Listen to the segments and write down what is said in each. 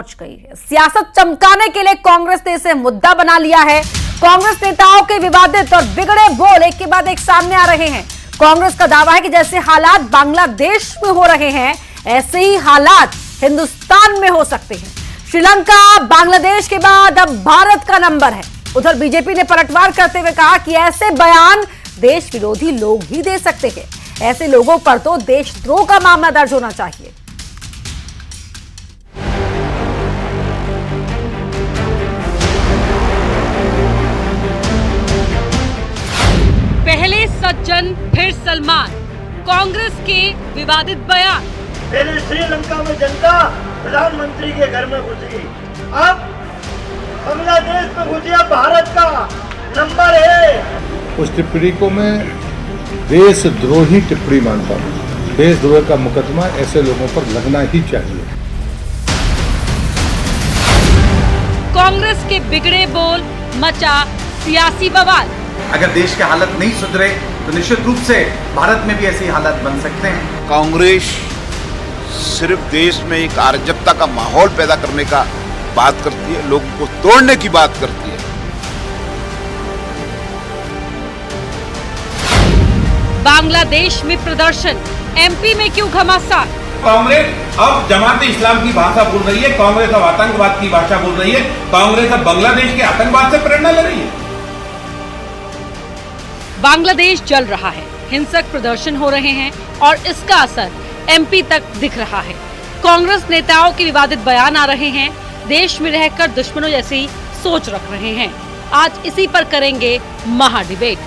पहुंच गई है। सियासत चमकाने के लिए कांग्रेस ने इसे मुद्दा बना लिया है। कांग्रेस नेताओं के विवादित और बिगड़े बोल एक के बाद एक सामने आ रहे हैं। कांग्रेस का दावा है कि जैसे हालात बांग्लादेश में हो रहे हैं ऐसे ही हालात हिंदुस्तान में हो सकते हैं। श्रीलंका बांग्लादेश के बाद अब भारत का नंबर है। उधर बीजेपी ने पलटवार करते हुए कहा कि ऐसे बयान देश विरोधी लोग ही दे सकते हैं। ऐसे लोगों पर तो देशद्रोह का मामला दर्ज होना चाहिए। पहले सज्जन फिर सलमान, कांग्रेस के विवादित बयान। पहले श्रीलंका में जनता प्रधानमंत्री के घर में घुसी, अब बांग्लादेश में घुसी, अब भारत का नंबर है। उस टिप्पणी को मैं देशद्रोही टिप्पणी मानता हूँ। देशद्रोह का मुकदमा ऐसे लोगों पर लगना ही चाहिए। कांग्रेस के बिगड़े बोल मचा सियासी बवाल। अगर देश के हालत नहीं सुधरे तो निश्चित रूप से भारत में भी ऐसे हालात बन सकते हैं। कांग्रेस सिर्फ देश में एक अराजकता का माहौल पैदा करने का बात करती है, लोगों को तोड़ने की बात करती है। बांग्लादेश में प्रदर्शन, एमपी में क्यों घमासान? कांग्रेस अब जमात इस्लाम की भाषा बोल रही है, कांग्रेस अब आतंकवाद की भाषा बोल रही है, कांग्रेस अब बांग्लादेश के आतंकवाद से प्रेरणा ले रही है। बांग्लादेश जल रहा है, हिंसक प्रदर्शन हो रहे हैं और इसका असर एमपी तक दिख रहा है। कांग्रेस नेताओं के विवादित बयान आ रहे हैं, देश में रहकर दुश्मनों जैसी सोच रख रहे हैं। आज इसी पर करेंगे महा डिबेट।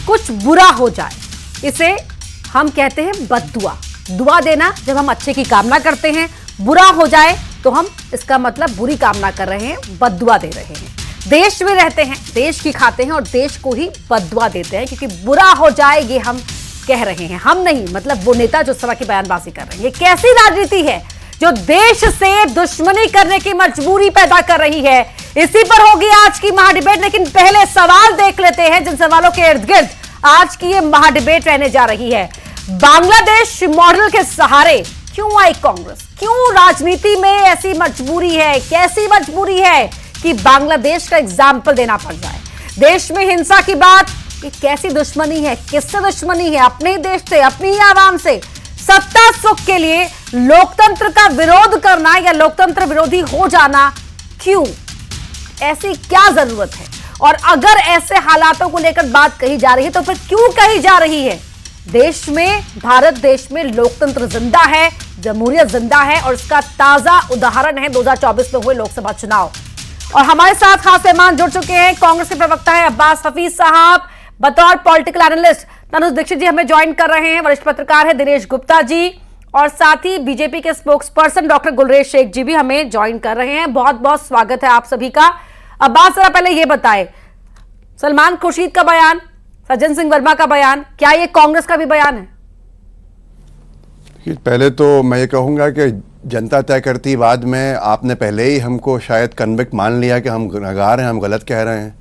कुछ बुरा हो जाए इसे हम कहते हैं बद्दुआ। दुआ देना जब हम अच्छे की कामना करते हैं, बुरा हो जाए तो हम इसका मतलब बुरी कामना कर रहे हैं, बद्दुआ दे रहे हैं। देश में रहते हैं, देश की खाते हैं और देश को ही बद्दुआ देते हैं क्योंकि बुरा हो जाए ये हम कह रहे हैं। हम नहीं, मतलब वो नेता जो सभा की बयानबाजी कर रहे हैं। ये कैसी राजनीति है जो देश से दुश्मनी करने की मजबूरी पैदा कर रही है? इसी पर होगी आज की महाडिबेट। लेकिन पहले सवाल देख लेते हैं जिन सवालों के इर्द गिर्द आज की ये महाडिबेट रहने जा रही है। बांग्लादेश मॉडल के सहारे क्यों आई कांग्रेस? क्यों राजनीति में ऐसी मजबूरी है? कैसी मजबूरी है कि बांग्लादेश का एग्जाम्पल देना पड़ जाए? देश में हिंसा की बात, ये कैसी दुश्मनी है? किससे दुश्मनी है? अपने ही देश से, अपनी ही आवाम से। सत्ता सुख के लिए लोकतंत्र का विरोध करना या लोकतंत्र विरोधी हो जाना क्यों? ऐसी क्या जरूरत है? और अगर ऐसे हालातों को लेकर बात कही जा रही है तो फिर क्यों कही जा रही है? देश में, भारत देश में लोकतंत्र जिंदा है, जमहूरियत जिंदा है और इसका ताजा उदाहरण है 2024 में हुए लोकसभा चुनाव। और हमारे साथ खास मेहमान जुड़ चुके हैं। कांग्रेस के प्रवक्ता है अब्बास हफीज साहब, बतौर पॉलिटिकल एनालिस्ट तनुज दीक्षित जी हमें ज्वाइन कर रहे हैं, वरिष्ठ पत्रकार है दिनेश गुप्ता जी, और साथ ही बीजेपी के spokesperson doctor Gulrez Sheikh ji भी हमें ज्वाइन कर रहे हैं। बहुत बहुत स्वागत है आप सभी का। अब्बास जरा पहले ये बताएं, सलमान खुर्शीद का बयान, सज्जन सिंह वर्मा का बयान, क्या ये कांग्रेस का भी बयान है? पहले तो मैं ये कहूँगा कि जनता तय करती, बाद में आपने पहले ही हमको शायद कन्विक्ट मान लिया कि हम गुनहगार हैं, हम गलत कह रहे हैं।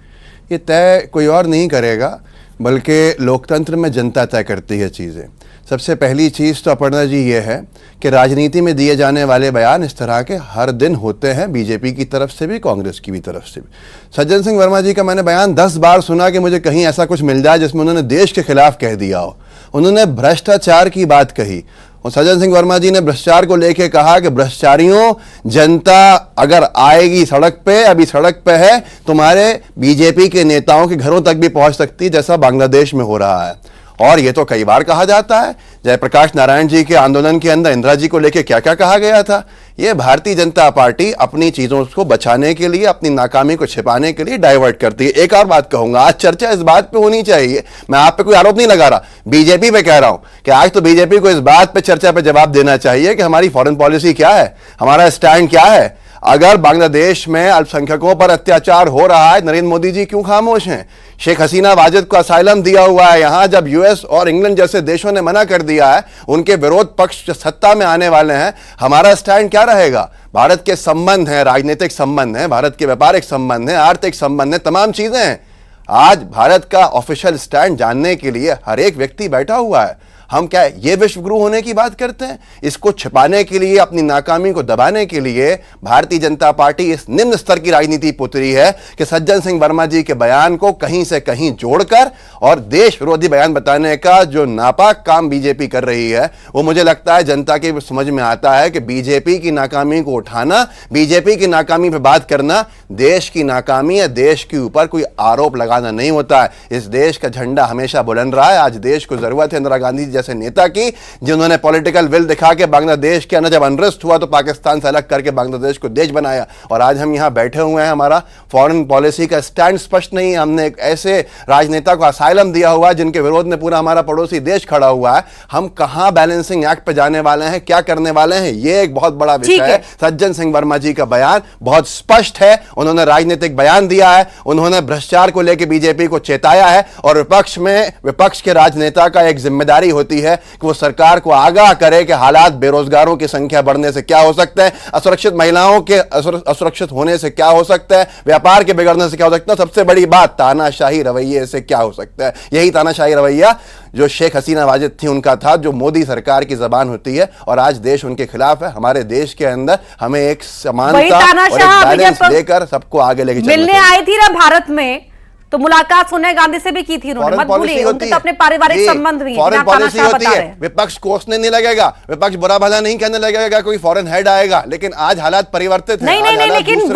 ये तय कोई और नहीं करेगा, बल्कि लोकतंत्र में जनता तय करती है चीज़ें। सबसे पहली चीज़ तो अपर्णा जी ये है कि राजनीति में दिए जाने वाले बयान इस तरह के हर दिन होते हैं, बीजेपी की तरफ से भी, कांग्रेस की भी तरफ से भी। सज्जन सिंह वर्मा जी का मैंने बयान 10 बार सुना कि मुझे कहीं ऐसा कुछ मिल जाए जिसमें उन्होंने देश के खिलाफ कह दिया हो। उन्होंने भ्रष्टाचार की बात कही और सज्जन सिंह वर्मा जी ने भ्रष्टाचार को लेकर कहा कि भ्रष्टाचारियों, जनता अगर आएगी सड़क पे, अभी सड़क पे है, तुम्हारे बीजेपी के नेताओं के घरों तक भी पहुंच सकती है, जैसा बांग्लादेश में हो रहा है। और ये तो कई बार कहा जाता है, जयप्रकाश नारायण जी के आंदोलन के अंदर इंदिरा जी को लेकर क्या क्या कहा गया था। ये भारतीय जनता पार्टी अपनी चीज़ों को बचाने के लिए, अपनी नाकामी को छिपाने के लिए डाइवर्ट करती है। एक और बात कहूंगा, आज चर्चा इस बात पे होनी चाहिए, मैं आप पे कोई आरोप नहीं लगा रहा, बीजेपी पे कह रहा हूं कि आज तो बीजेपी को इस बात पे चर्चा पे जवाब देना चाहिए कि हमारी फॉरेन पॉलिसी क्या है, हमारा स्टैंड क्या है। अगर बांग्लादेश में अल्पसंख्यकों पर अत्याचार हो रहा है, नरेंद्र मोदी जी क्यों खामोश हैं? शेख हसीना वाजिद को असाइलम दिया हुआ है यहां, जब यूएस और इंग्लैंड जैसे देशों ने मना कर दिया है, उनके विरोध पक्ष सत्ता में आने वाले हैं। हमारा स्टैंड क्या रहेगा? भारत के संबंध हैं, राजनीतिक संबंध हैं, भारत के व्यापारिक संबंध हैं, आर्थिक संबंध हैं, तमाम चीजें हैं। आज भारत का ऑफिशियल स्टैंड जानने के लिए हर एक व्यक्ति बैठा हुआ है। हम क्या ये विश्व गुरु होने की बात करते हैं? इसको छिपाने के लिए, अपनी नाकामी को दबाने के लिए भारतीय जनता पार्टी इस निम्न स्तर की राजनीति पुतरी है कि सज्जन सिंह वर्मा जी के बयान को कहीं से कहीं जोड़कर और देश विरोधी बयान बताने का जो नापाक काम बीजेपी कर रही है, वो मुझे लगता है जनता के समझ में आता है कि बीजेपी की नाकामी को उठाना, बीजेपी की नाकामी पर बात करना देश की नाकामी है, देश के ऊपर कोई आरोप लगाना नहीं होता है। इस देश का झंडा हमेशा बुलंद रहा है। आज देश को जरूरत है इंदिरा गांधी जैसे नेता की, जिन्होंने पॉलिटिकल विल दिखा के बांग्लादेश के अंदर जब अनरेस्ट हुआ तो पाकिस्तान से अलग करके बांग्लादेश को देश बनाया। और आज हम यहां बैठे हुए हैं, हमारा फॉरेन पॉलिसी का स्टैंड स्पष्ट नहीं है। हमने एक ऐसे राजनेता को असाइलम दिया हुआ है जिनके विरोध में पूरा हमारा पड़ोसी देश खड़ा हुआ है। हम कहां बैलेंसिंग एक्ट पे जाने वाले हैं, क्या करने वाले हैं, यह एक बहुत बड़ा विषय है। सज्जन सिंह वर्मा जी का बयान बहुत स्पष्ट है। उन्होंने राजनीतिक बयान दिया है, उन्होंने भ्रष्टाचार को लेकर बीजेपी को चेताया है और विपक्ष के राजनेता का एक जिम्मेदारी होती है कि वो सरकार को आगाह करे कि हालात बेरोजगारों की संख्या बढ़ने से क्या हो सकता है, असुरक्षित महिलाओं के असुरक्षित होने से क्या हो सकता है, व्यापार के बिगड़ने से क्या हो सकता है, सबसे बड़ी बात तानाशाही रवैये से क्या हो सकता है। यही तानाशाही रवैया जो शेख हसीना वाजिद थी उनका था, जो मोदी सरकार की जबान होती है और आज देश उनके खिलाफ है। हमारे देश के अंदर हमें एक समानता और एक बैलेंस लेकर सबको आगे लेके चलना चाहिए। मिलने आई थी ना भारत में, तो मुलाकात सोनिया गांधी से भी की थी उन्होंने, मत भूलिए, उनके तो अपने पारिवारिक संबंध भी हैं। फॉरेन पॉलिसी होती है, विपक्ष कोसने नहीं लगेगा, विपक्ष बुरा भला नहीं कहने लगेगा कोई फॉरेन हेड आएगा, लेकिन आज हालात परिवर्तित हैं। नहीं, लेकिन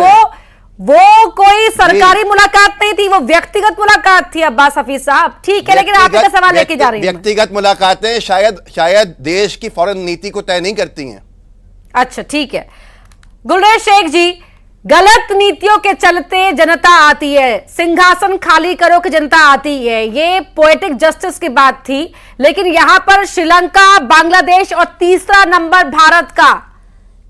वो कोई सरकारी मुलाकात नहीं थी, वो व्यक्तिगत मुलाकात थी अब्बास हफीज साहब। ठीक है, लेकिन आप इसका सवाल लेके जा रही हैं। व्यक्तिगत मुलाकातें शायद देश की फॉरेन नीति को तय नहीं करती हैं। अच्छा ठीक है, गुलरेज शेख जी, गलत नीतियों के चलते जनता आती है, सिंहासन खाली करो कि जनता आती है, ये पोएटिक जस्टिस की बात थी। लेकिन यहां पर श्रीलंका, बांग्लादेश और तीसरा नंबर भारत का,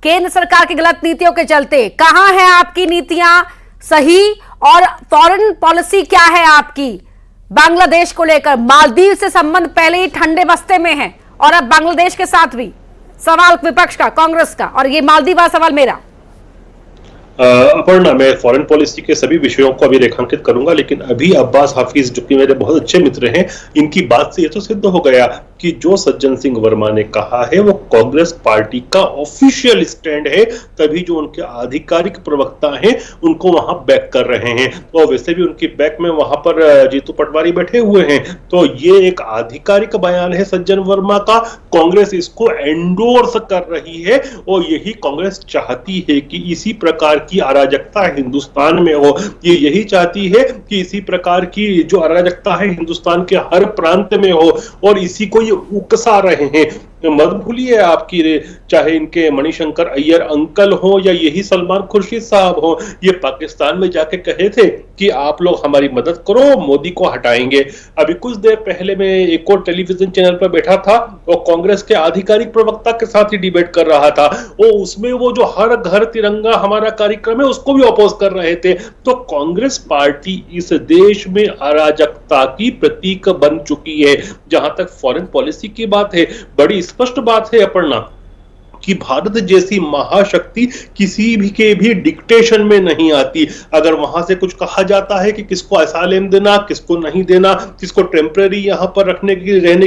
केंद्र सरकार की गलत नीतियों के चलते। कहां है आपकी नीतियां सही और फॉरेन पॉलिसी क्या है आपकी बांग्लादेश को लेकर? मालदीव से संबंध पहले ही ठंडे बस्ते में है और अब बांग्लादेश के साथ भी। सवाल विपक्ष का, कांग्रेस का, और ये मालदीव वाला सवाल मेरा। अपर्णा, मैं फॉरेन पॉलिसी के सभी विषयों को अभी रेखांकित करूंगा, लेकिन अभी अब्बास हाफिज जो कि मेरे बहुत अच्छे मित्र हैं, इनकी बात से ये तो सिद्ध हो गया कि जो सज्जन सिंह वर्मा ने कहा है वो कांग्रेस पार्टी का ऑफिशियल स्टैंड है, तभी जो उनके आधिकारिक प्रवक्ता हैं उनको वहां बैक कर रहे हैं। और वैसे भी उनकी बैक में वहां पर जीतू पटवारी बैठे हुए हैं, तो ये एक आधिकारिक बयान है सज्जन वर्मा का। कांग्रेस इसको एंडोर्स कर रही है और यही कांग्रेस चाहती है कि इसी प्रकार की अराजकता हिंदुस्तान में हो। ये यही चाहती है कि इसी प्रकार की जो अराजकता है हिंदुस्तान के हर प्रांत में हो और इसी को ये उकसा रहे हैं। मत भूलिए आपकी, चाहे इनके मणिशंकर अय्यर अंकल हो या यही सलमान खुर्शीद साहब हो, ये पाकिस्तान में जाके कहे थे कि आप लोग हमारी मदद करो, मोदी को हटाएंगे। अभी कुछ देर पहले मैं एक और टेलीविजन चैनल पर बैठा था और कांग्रेस के आधिकारिक प्रवक्ता के साथ ही डिबेट कर रहा था, और उसमें वो जो हर घर तिरंगा हमारा कार्यक्रम है उसको भी अपोज कर रहे थे। तो कांग्रेस पार्टी इस देश में अराजकता की प्रतीक बन चुकी है। जहां तक फॉरेन पॉलिसी की बात है, बड़ी स्पष्ट बात है अपर्णा कि भारत जैसी महाशक्ति किसी भी के भी डिक्टेशन में नहीं आती। अगर वहां से कुछ कहा जाता है कि किसको असाइलम देना, किसको नहीं देना, किसको टेम्पररी यहां पर रहने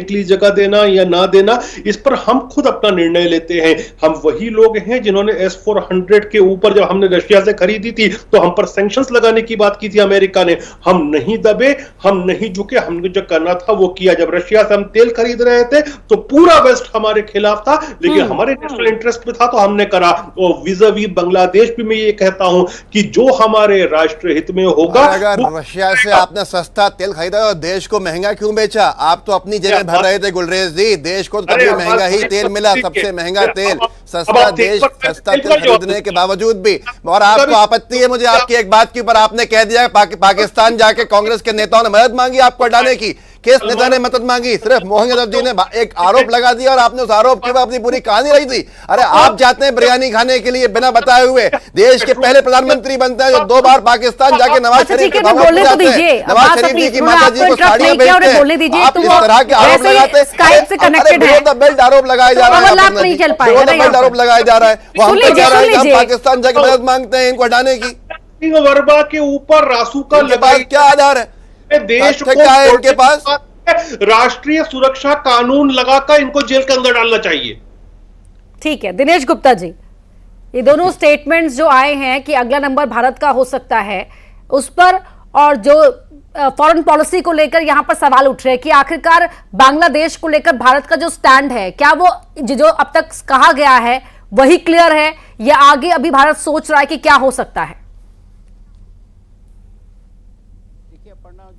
के लिए जगह देना या ना देना, इस पर हम खुद अपना निर्णय लेते हैं। हम वही लोग हैं जिन्होंने S-400 के ऊपर जब हमने रशिया से खरीदी थी तो हम पर सैंक्शंस लगाने की बात की थी अमेरिका ने। हम नहीं दबे, हम नहीं झुके, हमने जो करना था वो किया। जब रशिया से हम तेल खरीद रहे थे तो पूरा वेस्ट हमारे खिलाफ था, लेकिन हमारे नेशनल इंटरेस्ट में था तो हमने करा। और विज़ावी बांग्लादेश भी मैं ये कहता हूं कि जो हमारे राष्ट्र हित में होगा। अगर रशिया से आपने सस्ता तेल खरीदा और देश को महंगा क्यों बेचा? आप तो अपनी जेब भर रहे थे गुलरेज जी, देश को तभी महंगा ही तेल मिला, सबसे महंगा तेल, सस्ता देश, सस्ता तेल खरीदने के बावजूद भी। और आपको आपत्ति है मुझे आपकी एक बात के ऊपर, आपने कह दिया पाकिस्तान जाके कांग्रेस के नेताओं ने मदद मांगी आपको हटाने की। किस नेता ने मदद मांगी? सिर्फ मोहन यादव जी ने एक आरोप लगा दिया और आपने उस आरोप के बाद अपनी पूरी कहानी रही थी। अरे आप जाते हैं बिरयानी खाने के लिए बिना बताए हुए, देश के पहले प्रधानमंत्री बनते हैं जो 2 बार पाकिस्तान जाके नवाज शरीफ के भवन में जाते हैं, नवाज शरीफ जी की माता जी को साड़ियां बेचते हैं। आप इस तरह के आरोप लगाते हैं, बेल्ट आरोप लगाया जा रहा है, आरोप लगाया जा रहा है, वो हम कह रहे हैं पाकिस्तान जाके मदद मांगते हैं इनको हटाने की। वर्मा के ऊपर रासू का क्या आधार है? देश को क्या है इनके पास? राष्ट्रीय सुरक्षा कानून लगाकर इनको जेल के अंदर डालना चाहिए। ठीक है दिनेश गुप्ता जी, ये दोनों स्टेटमेंट्स जो आए हैं कि अगला नंबर भारत का हो सकता है उस पर, और जो फॉरेन पॉलिसी को लेकर यहां पर सवाल उठ रहे हैं कि आखिरकार बांग्लादेश को लेकर भारत का जो स्टैंड है, क्या वो जो अब तक कहा गया है वही क्लियर है, या आगे अभी भारत सोच रहा है कि क्या हो सकता है?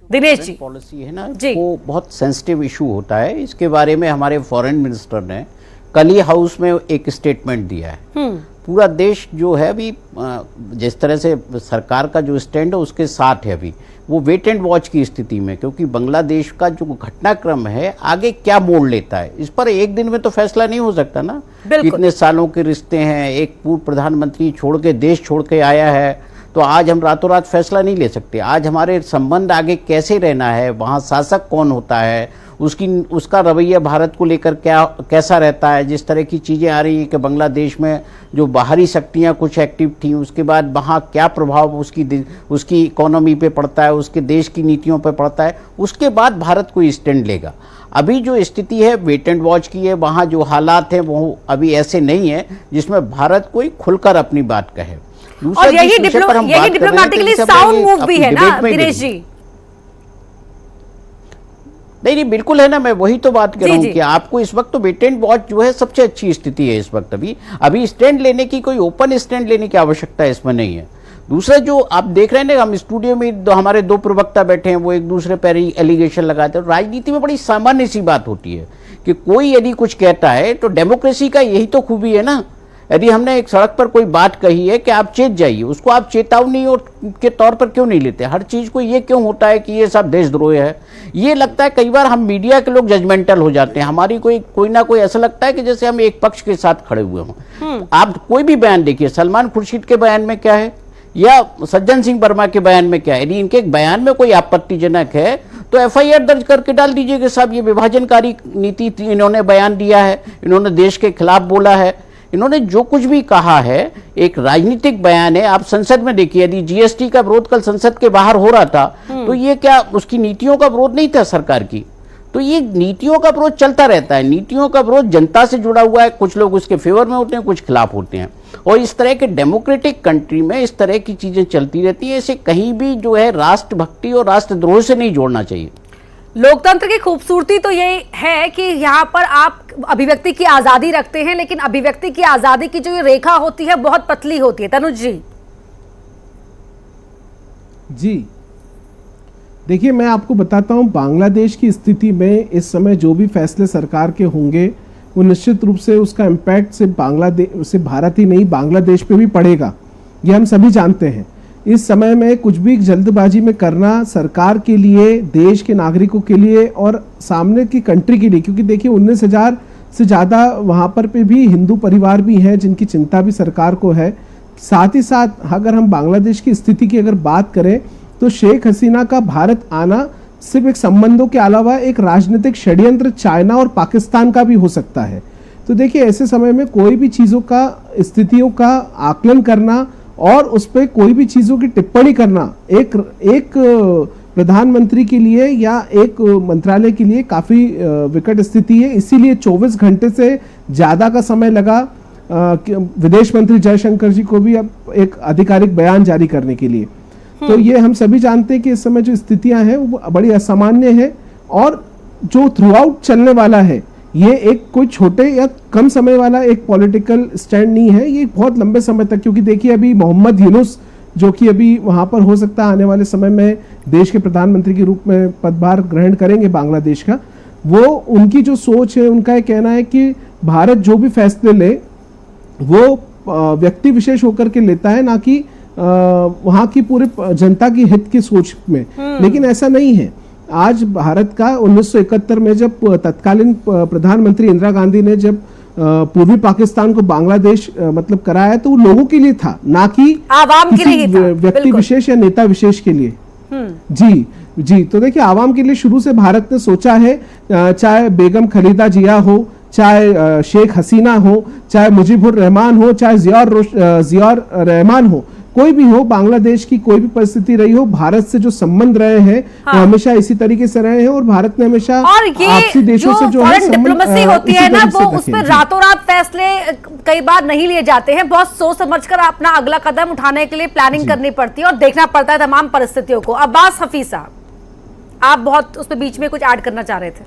दिनेश जी, पॉलिसी है ना जी, वो बहुत सेंसिटिव इशू होता है। इसके बारे में हमारे फॉरेन मिनिस्टर ने कल ही हाउस में एक स्टेटमेंट दिया है। पूरा देश जो है अभी जिस तरह से सरकार का जो स्टैंड है उसके साथ है, अभी वो वेट एंड वॉच की स्थिति में, क्योंकि बांग्लादेश का जो घटनाक्रम है आगे क्या मोड़ लेता है इस पर एक दिन में तो फैसला नहीं हो सकता ना। कितने सालों के रिश्ते हैं, एक पूर्व प्रधानमंत्री छोड़ के देश छोड़ के आया है, तो आज हम रातों रात फैसला नहीं ले सकते। आज हमारे संबंध आगे कैसे रहना है, वहाँ शासक कौन होता है, उसका रवैया भारत को लेकर कैसा रहता है। जिस तरह की चीज़ें आ रही हैं कि बांग्लादेश में जो बाहरी शक्तियाँ कुछ एक्टिव थी, उसके बाद वहाँ क्या प्रभाव उसकी इकोनॉमी पे पड़ता है, उसके देश की नीतियों पे पड़ता है, उसके बाद भारत कोई स्टैंड लेगा। अभी जो स्थिति है वेट एंड वॉच की है, वहाँ जो हालात हैं वो अभी ऐसे नहीं है जिसमें भारत कोई खुलकर अपनी बात कहे। और यही डिप्लोमेटिकली साउंड मूव भी है ना दिनेश जी? नहीं बिल्कुल है ना, मैं वही तो बात कर रहा हूँ कि आपको इस वक्त तो वेट एंड वॉच जो है सबसे अच्छी स्थिति है इस वक्त। अभी स्टैंड लेने की, कोई ओपन स्टैंड लेने की आवश्यकता इसमें नहीं है। दूसरा जो आप देख रहे हैं ना, हम स्टूडियो में हमारे दो प्रवक्ता बैठे हैं, वो एक दूसरे पर एलिगेशन लगाते हैं। राजनीति में बड़ी सामान्य सी बात होती है कि कोई यदि कुछ कहता है तो डेमोक्रेसी का यही तो खूबी है ना। यदि हमने एक सड़क पर कोई बात कही है कि आप चेत जाइए, उसको आप चेतावनी के तौर पर क्यों नहीं लेते? हर चीज को ये क्यों होता है कि ये सब देशद्रोह है? ये लगता है कई बार हम मीडिया के लोग जजमेंटल हो जाते हैं, हमारी कोई ना कोई ऐसा लगता है कि जैसे हम एक पक्ष के साथ खड़े हुए हों। आप कोई भी बयान देखिए, सलमान खुर्शीद के बयान में क्या है या सज्जन सिंह वर्मा के बयान में क्या है। यदि इनके बयान में कोई आपत्तिजनक है तो एफआईआर दर्ज करके डाल दीजिए कि साहब ये विभाजनकारी नीति इन्होंने बयान दिया है, इन्होंने देश के खिलाफ बोला है, इन्होंने जो कुछ भी कहा है एक राजनीतिक बयान है। आप संसद में देखिए, यदि जीएसटी का विरोध कल संसद के बाहर हो रहा था तो ये क्या उसकी नीतियों का विरोध नहीं था सरकार की? तो ये नीतियों का विरोध चलता रहता है। नीतियों का विरोध जनता से जुड़ा हुआ है, कुछ लोग उसके फेवर में होते हैं, कुछ खिलाफ होते हैं, और इस तरह के डेमोक्रेटिक कंट्री में इस तरह की चीजें चलती रहती हैं। इसे कहीं भी जो है राष्ट्रभक्ति और राष्ट्रद्रोह से नहीं जोड़ना चाहिए। लोकतंत्र की खूबसूरती तो ये है कि यहाँ पर आप अभिव्यक्ति की आजादी रखते हैं, लेकिन अभिव्यक्ति की आजादी की जो ये रेखा होती है बहुत पतली होती है। तनुज जी देखिए, मैं आपको बताता हूं बांग्लादेश की स्थिति में इस समय जो भी फैसले सरकार के होंगे वो निश्चित रूप से उसका इम्पैक्ट सिर्फ भारत ही नहीं बांग्लादेश पे भी पड़ेगा, ये हम सभी जानते हैं। इस समय में कुछ भी जल्दबाजी में करना सरकार के लिए, देश के नागरिकों के लिए और सामने की कंट्री के लिए, क्योंकि देखिए 19,000 से ज़्यादा वहाँ पर पे भी हिंदू परिवार भी हैं जिनकी चिंता भी सरकार को है। साथ ही साथ अगर हम बांग्लादेश की स्थिति की अगर बात करें तो शेख हसीना का भारत आना सिर्फ एक संबंधों के अलावा एक राजनीतिक षड्यंत्र चाइना और पाकिस्तान का भी हो सकता है। तो देखिए ऐसे समय में कोई भी चीज़ों का, स्थितियों का आकलन करना और उस पर कोई भी चीज़ों की टिप्पणी करना एक प्रधानमंत्री के लिए या एक मंत्रालय के लिए काफ़ी विकट स्थिति है। इसीलिए 24 घंटे से ज़्यादा का समय लगा विदेश मंत्री जयशंकर जी को भी अब एक आधिकारिक बयान जारी करने के लिए। तो ये हम सभी जानते हैं कि इस समय जो स्थितियां हैं वो बड़ी असामान्य है और जो थ्रू आउट चलने वाला है ये एक कोई छोटे या कम समय वाला एक पॉलिटिकल स्टैंड नहीं है, ये बहुत लंबे समय तक, क्योंकि देखिए अभी मोहम्मद यूनुस जो कि अभी वहां पर हो सकता है आने वाले समय में देश के प्रधानमंत्री के रूप में पदभार ग्रहण करेंगे बांग्लादेश का, वो उनकी जो सोच है, उनका ये कहना है कि भारत जो भी फैसले ले वो व्यक्ति विशेष होकर के लेता है, ना कि वहां की पूरी जनता की हित की सोच में। लेकिन ऐसा नहीं है। आज भारत का 1971 में जब तत्कालीन प्रधानमंत्री इंदिरा गांधी ने जब पूर्वी पाकिस्तान को बांग्लादेश मतलब कराया तो वो लोगों के लिए था, ना कि आवाम के लिए था, व्यक्ति विशेष या नेता विशेष के लिए। जी तो देखिए आवाम के लिए शुरू से भारत ने सोचा है, चाहे बेगम खलीदा जिया हो, चाहे शेख हसीना हो, चाहे मुजीबुर रहमान हो, चाहे जियाउर रहमान हो, कोई भी हो, बांग्लादेश की कोई भी परिस्थिति रही हो, भारत से जो संबंध रहे हैं वो हमेशा इसी तरीके से रहे हैं और भारत ने हमेशा आपसी देशों से जो है डिप्लोमेसी होती है ना, वो उसमें रातों रात फैसले कई बार नहीं लिए जाते हैं। बहुत सोच समझकर अपना अगला कदम उठाने के लिए प्लानिंग करनी पड़ती है और देखना पड़ता है तमाम परिस्थितियों को। अब्बास हफीज साहब, आप बहुत उसमें बीच में कुछ ऐड करना चाह रहे थे।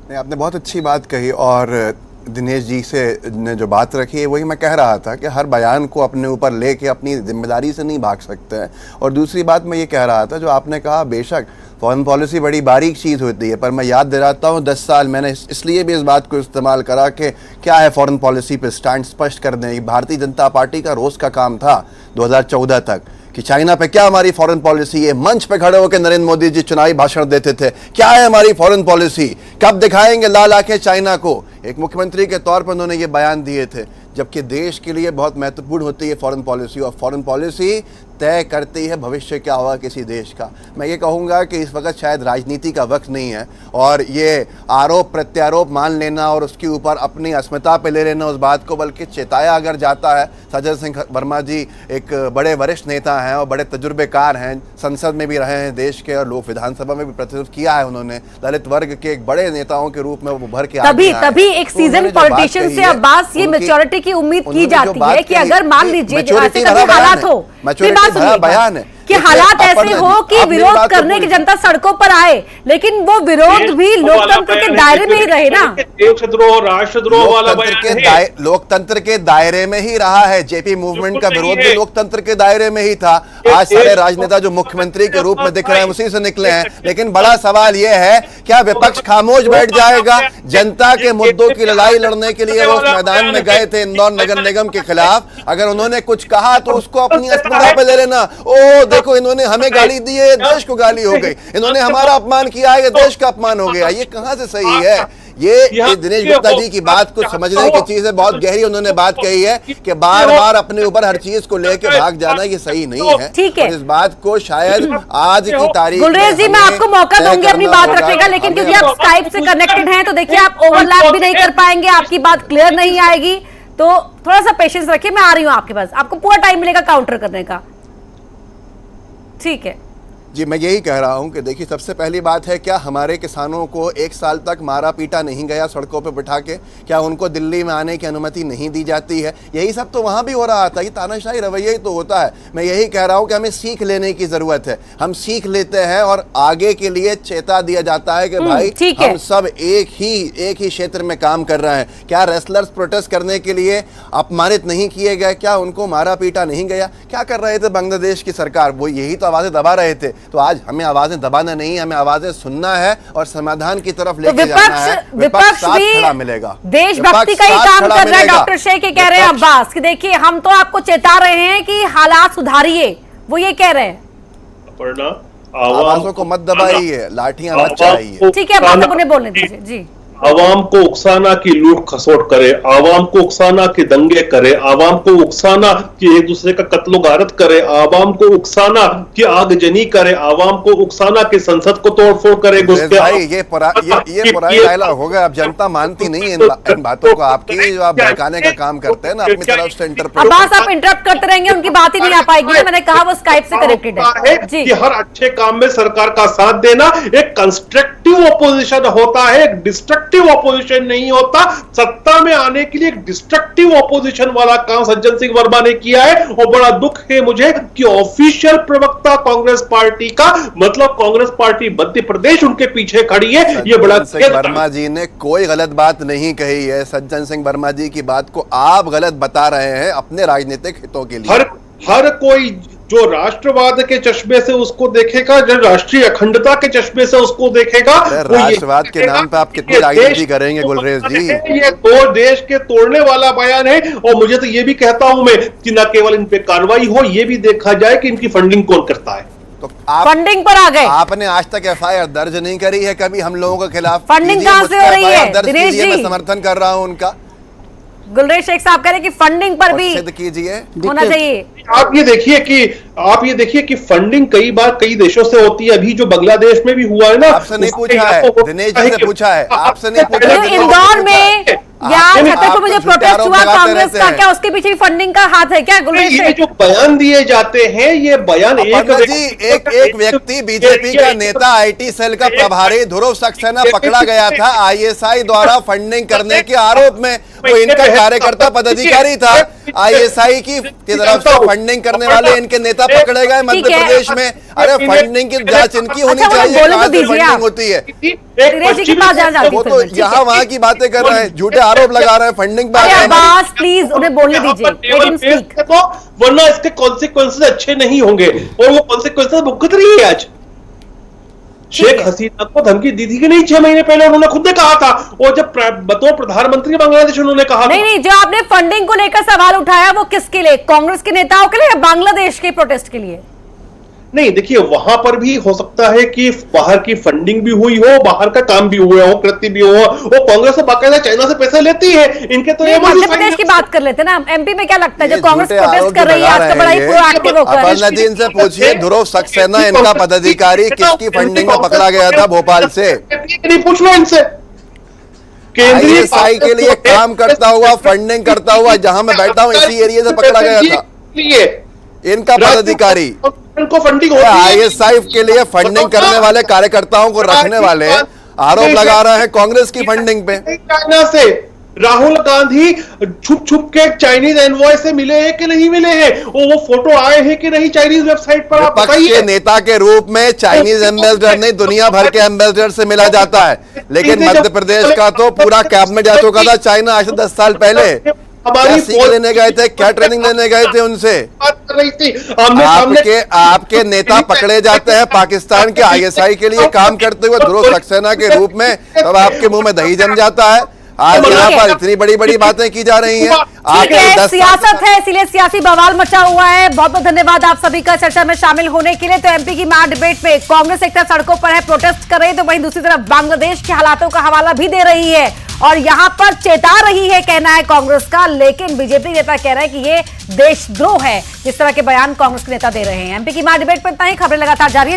नहीं, आपने बहुत अच्छी बात कही और दिनेश जी से ने जो बात रखी है वही मैं कह रहा था कि हर बयान को अपने ऊपर लेके अपनी जिम्मेदारी से नहीं भाग सकते हैं। और दूसरी बात मैं ये कह रहा था, जो आपने कहा, बेशक फॉरेन पॉलिसी बड़ी बारीक चीज़ होती है, पर मैं याद दिलाता हूँ 10 साल मैंने इसलिए भी इस बात को इस्तेमाल करा कि क्या है फॉरेन पॉलिसी पे स्टैंड स्पष्ट कर दें। भारतीय जनता पार्टी का रोज़ का काम था 2014 तक कि चाइना पे क्या हमारी फॉरेन पॉलिसी है। मंच पे खड़े होकर नरेंद्र मोदी जी चुनावी भाषण देते थे, क्या है हमारी फॉरेन पॉलिसी, कब दिखाएंगे लाल आंखें चाइना को। एक मुख्यमंत्री के तौर पर उन्होंने ये बयान दिए थे, जबकि देश के लिए बहुत महत्वपूर्ण होती है फॉरेन पॉलिसी और फॉरेन पॉलिसी तय करती है भविष्य क्या होगा किसी देश का। मैं ये कहूँगा कि इस वक्त शायद राजनीति का वक्त नहीं है और ये आरोप प्रत्यारोप मान लेना और उसके ऊपर अपनी अस्मिता पे ले लेना उस बात को, बल्कि चेताया अगर जाता है। सज्जन सिंह वर्मा जी एक बड़े वरिष्ठ नेता हैं और बड़े तजुर्बेकार हैं, संसद में भी रहे हैं देश के और लोक विधानसभा में भी प्रतिनिधित्व किया है उन्होंने, दलित वर्ग के एक बड़े नेताओं के रूप में वो उभर के तभी एक सीजन पॉलिटिशियन से अब्बास ये मैच्योरिटी की उम्मीद की जाती है कि अगर मान लीजिए ऐसे कभी हालात हो, बयान है कि हालात ऐसे हो कि विरोध करने की जनता सड़कों पर आए, लेकिन वो विरोध भी लोकतंत्र के दायरे में ही रहे ना। देशद्रोह, राष्ट्रद्रोह वाला बयान लोकतंत्र के दायरे में ही रहा है। जेपी मूवमेंट का विरोध भी लोकतंत्र के दायरे में ही था। आज सारे राजनेता जो मुख्यमंत्री के रूप में दिख रहे हैं उसी से निकले हैं। लेकिन बड़ा सवाल यह है, क्या विपक्ष खामोश बैठ जाएगा? जनता के मुद्दों की लड़ाई लड़ने के लिए वो उस मैदान में गए थे इंदौर नगर निगम के खिलाफ। अगर उन्होंने कुछ कहा तो उसको अपनी अस्मिता पे ले लेना। ओ देखो, इन्होंने हमें गाली दी है, देश को गाली हो गई, इन्होंने हमारा अपमान किया है, देश का अपमान हो गया। ये कहां से सही है? ये दिनेश गुप्ता जी की बात को समझने की चीज है, बहुत गहरी उन्होंने बात कही है कि बार बार अपने ऊपर हर चीज को लेकर भाग जाना ये सही नहीं है। ठीक है, इस बात को शायद आज की तारीख गुलरेज जी मैं आपको मौका दूंगी अपनी बात रखने का, लेकिन क्योंकि आप स्काइप से कनेक्टेड हैं तो देखिए आप ओवरलैप भी नहीं कर पाएंगे, आपकी बात क्लियर नहीं आएगी, तो थोड़ा सा पेशेंस रखिए। मैं आ रही हूँ आपके पास, आपको पूरा टाइम मिलेगा काउंटर करने का। ठीक है जी, मैं यही कह रहा हूं कि देखिए, सबसे पहली बात है, क्या हमारे किसानों को 1 साल तक मारा पीटा नहीं गया सड़कों पे बिठा के? क्या उनको दिल्ली में आने की अनुमति नहीं दी जाती है? यही सब तो वहां भी हो रहा था। ये तानाशाही रवैया ही तो होता है। मैं यही कह रहा हूं कि हमें सीख लेने की जरूरत है। हम सीख लेते हैं और आगे के लिए चेता दिया जाता है कि भाई हम सब एक ही क्षेत्र में काम कर रहे हैं। क्या रेसलर्स प्रोटेस्ट करने के लिए अपमानित नहीं किए गए? क्या उनको मारा पीटा नहीं गया? क्या कर रहे थे बांग्लादेश की सरकार? वो यही तो आवाजें दबा रहे थे। तो आज हमें आवाजें दबाना नहीं, हमें आवाजें सुनना है और समाधान की तरफ लेके जाना है। विपक्ष भी खड़ा मिलेगा, देशभक्ति का ही काम कर रहा है। डॉक्टर शेख कह रहे हैं अब्बास कि देखिए हम तो आपको चेता रहे हैं कि हालात सुधारिए, वो ये कह रहे हैं। आवाजों को मत दबाइए, लाठियां मत चलाइए। ठीक है, बात उन्हें बोलने दीजिए जी। आवाम को उकसाना की लूट खसोट करे, आवाम को उकसाना के दंगे करे, आवाम को उकसाना कि एक दूसरे का कत्लो गारत करे, आवाम को उकसाना कि आगजनी करे, आवाम को उकसाना कि संसद को तोड़फोड़ करे। भाई ये पुरानी डायलॉग हो गया। अब जनता मानती नहीं इन बातों को आपकी, जो आप भड़काने का काम करते हैं ना अपनी तरफ से अब्बास आप इंटरप्ट करते रहेंगे, उनकी बात ही नहीं आ पाएगी। मैंने कहा वो स्काइप से कनेक्टेड है कि हर अच्छे काम में सरकार का साथ देना एक कंस्ट्रक्टिव ऑपोजिशन होता है, एक डिस्ट्रक्टिव ऑपोजिशन नहीं होता। सत्ता में आने के लिए एक डिस्ट्रक्टिव ऑपोजिशन वाला काम सज्जन सिंह वर्मा ने किया है। और बड़ा दुख है मुझे कि ऑफिशियल प्रवक्ता कांग्रेस पार्टी का, मतलब कांग्रेस पार्टी मध्य प्रदेश उनके पीछे खड़ी है। ये बड़ा वर्मा जी ने कोई गलत बात नहीं कही है। सज्जन सिंह वर्मा जी की बात को आप गलत बता रहे हैं अपने राजनीतिक हितों के लिए। हर कोई जो राष्ट्रवाद के चश्मे से उसको देखेगा, जो राष्ट्रीय अखंडता के चश्मे से उसको देखेगा। राष्ट्रवाद के नाम पे आप कितनी राजनीति करेंगे गुलरेज जी? ये तो देश के तोड़ने वाला बयान है। और मुझे तो ये भी कहता हूं मैं कि न केवल इन पे कार्रवाई हो, ये भी देखा जाए कि इनकी फंडिंग कौन करता है। तो आप फंडिंग पर आ गए। आपने आज तक FIR दर्ज नहीं करी है कभी हम लोगों के खिलाफ। फंडिंग कहां से हो रही है? दिनेश जी मैं समर्थन कर रहा हूं उनका। गुलरेज शेख साहब कह रहे कि फंडिंग पर भी सिद्ध कीजिए, होना चाहिए। आप ये देखिए कि फंडिंग कई बार कई देशों से होती है। अभी जो बांग्लादेश में भी हुआ है ना, आपसे नहीं पूछा है, दिनेश जी से पूछा है, आपसे नहीं पूछा। इंदौर में यार आप छतरपुर में जो तो झूठे प्रोटेस्ट आरोप हुआ लगाते कांग्रेस रहते का, हैं। क्या उसके पीछे भी फंडिंग का हाथ है क्या? गुरमीत ये सिंह, जो बयान दिए जाते हैं, ये बयान अपर्णा जी, एक व्यक्ति बीजेपी का नेता आईटी सेल का प्रभारी ध्रुव सक्सेना पकड़ा गया था आईएसआई द्वारा फंडिंग करने के आरोप में। वो इनका कार्यकर्ता पदाधिकारी था, आईएसआई की तरफ से फंडिंग करने वाले इनके नेता पकड़े गए मध्य प्रदेश में। अरे फंडिंग की जांच इनकी होनी अच्छा, चाहिए, बोलने तो कहां से दीजिए फंडिंग आप। होती है। दिनेश जी के पास जाना चाहती वो हूँ तो फिर मैं, ठीक यहाँ है। वहां की बातें कर रहे हैं, झूठे आरोप लगा रहे हैं, फंडिंग पे आ अरे गए हमारी। अब्बास प्लीज उन्हें बोलने दीजिए, लेकिन स्पीक। तो वरना इसके कॉन्सिक्वेंसेस अच्छे नहीं होंगे, और वो कॉन्सिक्वेंसेस भुगत रही है आज। शेख हसीना को धमकी दी थी कि नहीं 6 महीने पहले, उन्होंने खुद ने कहा था, और जब बतौर प्रधानमंत्री बांग्लादेश उन्होंने कहा नहीं नहीं, जो आपने फंडिंग को लेकर सवाल उठाया वो किसके लिए? कांग्रेस के नेताओं के लिए या बांग्लादेश के प्रोटेस्ट के लिए? नहीं, देखिए वहां पर भी हो सकता है कि बाहर की फंडिंग भी हुई हो, बाहर का काम भी हुआ हो, कृत्य भी हो। वो कांग्रेस से बाकायदा चाइना से पैसा लेती है, इनके तो ये मध्य प्रदेश की बात कर लेते हैं ना, एमपी में क्या लगता है जो कांग्रेस प्रोटेस्ट कर रही है आज का बड़ा ही प्रोएक्टिव होकर? अपर्णा जी, इनसे पूछिए ध्रुव सक्सेना इनका पदाधिकारी किसकी फंडिंग में पकड़ा गया था भोपाल से? नहीं, पूछ लो इनसे। आईएसआई के लिए काम करता हुआ, फंडिंग करता हुआ, जहां मैं बैठा हूं इसी एरिया से पकड़ा गया था इनका पदाधिकारी। उनको फंडिंग होती है, आईएसआई के लिए फंडिंग करने वाले कार्यकर्ताओं को रखने वाले आरोप लगा रहे हैं कांग्रेस की फंडिंग पे। चाइना से राहुल गांधी छुप छुप के चाइनीज एनवॉय से मिले हैं कि नहीं मिले हैं? वो फोटो आए हैं कि नहीं चाइनीज वेबसाइट पर? आप विपक्ष के बताइए। नेता के रूप में चाइनीज एम्बेसडर नहीं, दुनिया भर के एम्बेसडर से मिला जाता है, लेकिन मध्य प्रदेश का तो पूरा कैबिनेट जा चुका था चाइना आज से 10 साल पहले। क्या सीख लेने गए थे, क्या ट्रेनिंग लेने गए थे उनसे? बात कर रही थी आपके नेता पकड़े जाते हैं पाकिस्तान के आईएसआई के लिए काम करते हुए ध्रुव सक्सेना के रूप में, तब आपके मुंह में दही जम जाता है। आज यहाँ पर इतनी बड़ी बड़ी बातें की जा रही हैं। ठीक है, सियासत है इसीलिए सियासी बवाल मचा हुआ है। बहुत बहुत धन्यवाद आप सभी का चर्चा में शामिल होने के लिए। तो एमपी की मैच डिबेट में कांग्रेस एक तरफ सड़कों पर है, प्रोटेस्ट कर रही है, तो वहीं दूसरी तरफ बांग्लादेश के हालातों का हवाला भी दे रही है और यहां पर चेता रही है, कहना है कांग्रेस का। लेकिन बीजेपी नेता कह रहे हैं कि ये देशद्रोह है जिस तरह के बयान कांग्रेस के नेता दे रहे हैं। एमपी की मैच डिबेट पर इतना ही, खबरें लगातार जारी है।